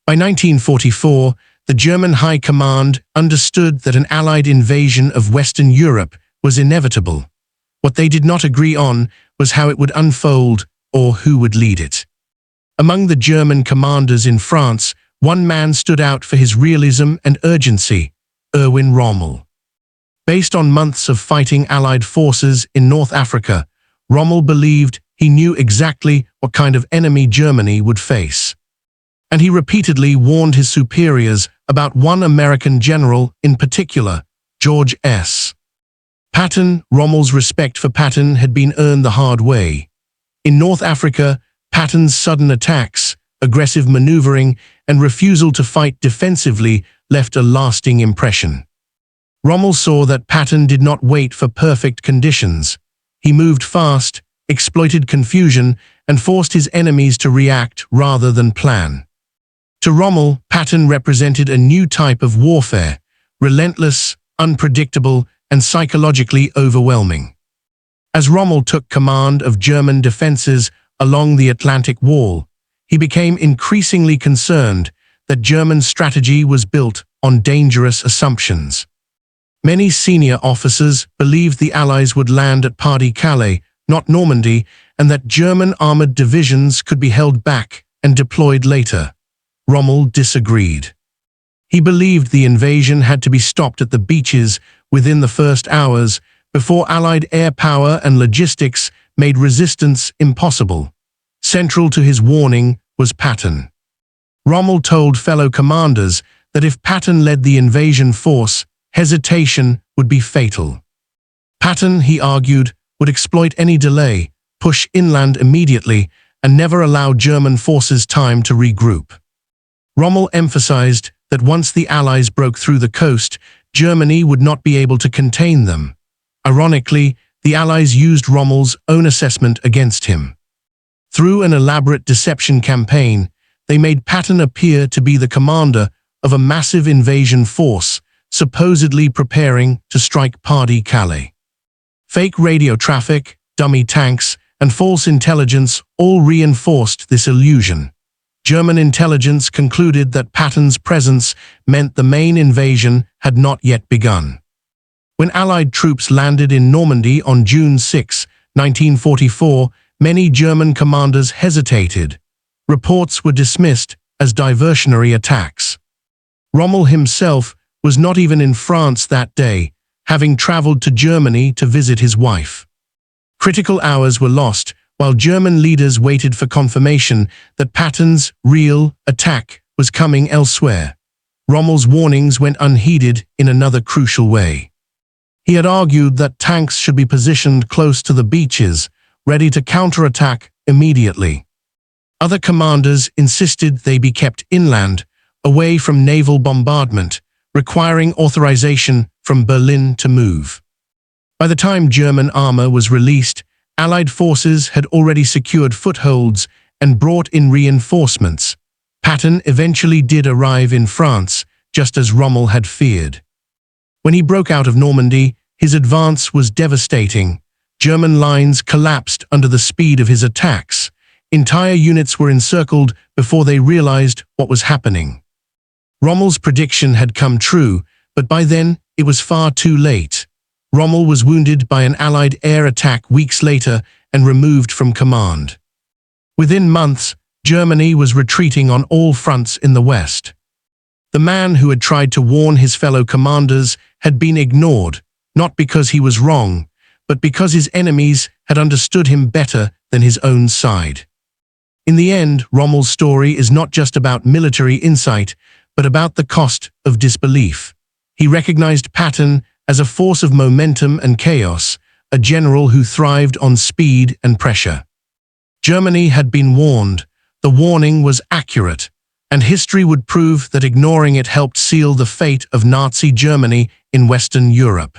By 1944, the German High Command understood that an Allied invasion of Western Europe was inevitable. What they did not agree on was how it would unfold or who would lead it. Among the German commanders in France, one man stood out for his realism and urgency: Rommel. Based on months of fighting Allied forces in North Africa, Rommel believed he knew exactly what kind of enemy Germany would face. And he repeatedly warned his superiors about one American general in particular, George S. Patton. Rommel's respect for Patton had been earned the hard way. In North Africa, Patton's sudden attacks, aggressive maneuvering, and refusal to fight defensively left a lasting impression. Rommel saw that Patton did not wait for perfect conditions. He moved fast, exploited confusion, and forced his enemies to react rather than plan. To Rommel, Patton represented a new type of warfare: relentless, unpredictable, and psychologically overwhelming. As Rommel took command of German defenses along the Atlantic Wall, he became increasingly concerned that German strategy was built on dangerous assumptions. Many senior officers believed the Allies would land at Pas-de-Calais, not Normandy, and that German armored divisions could be held back and deployed later. Rommel disagreed. He believed the invasion had to be stopped at the beaches within the first hours, before Allied air power and logistics made resistance impossible. Central to his warning was Patton. Rommel told fellow commanders that if Patton led the invasion force, hesitation would be fatal. Patton, he argued, would exploit any delay, push inland immediately, and never allow German forces time to regroup. Rommel emphasized that once the Allies broke through the coast, Germany would not be able to contain them. Ironically, the Allies used Rommel's own assessment against him. Through an elaborate deception campaign, they made Patton appear to be the commander of a massive invasion force, supposedly preparing to strike Pas-de-Calais. Fake radio traffic, dummy tanks, and false intelligence all reinforced this illusion. German intelligence concluded that Patton's presence meant the main invasion had not yet begun. When Allied troops landed in Normandy on June 6, 1944, many German commanders hesitated. Reports were dismissed as diversionary attacks. Rommel himself was not even in France that day, having traveled to Germany to visit his wife. Critical hours were lost while German leaders waited for confirmation that Patton's real attack was coming elsewhere. Rommel's warnings went unheeded in another crucial way. He had argued that tanks should be positioned close to the beaches, ready to counterattack immediately. Other commanders insisted they be kept inland, away from naval bombardment, requiring authorization from Berlin to move. By the time German armor was released, Allied forces had already secured footholds and brought in reinforcements. Patton eventually did arrive in France, just as Rommel had feared. When he broke out of Normandy, his advance was devastating. German lines collapsed under the speed of his attacks. Entire units were encircled before they realized what was happening. Rommel's prediction had come true, but by then it was far too late. Rommel was wounded by an Allied air attack weeks later and removed from command. Within months, Germany was retreating on all fronts in the West. The man who had tried to warn his fellow commanders had been ignored, not because he was wrong, but because his enemies had understood him better than his own side. In the end, Rommel's story is not just about military insight, but about the cost of disbelief. He recognized Patton as a force of momentum and chaos, a general who thrived on speed and pressure. Germany had been warned. The warning was accurate, and history would prove that ignoring it helped seal the fate of Nazi Germany in Western Europe.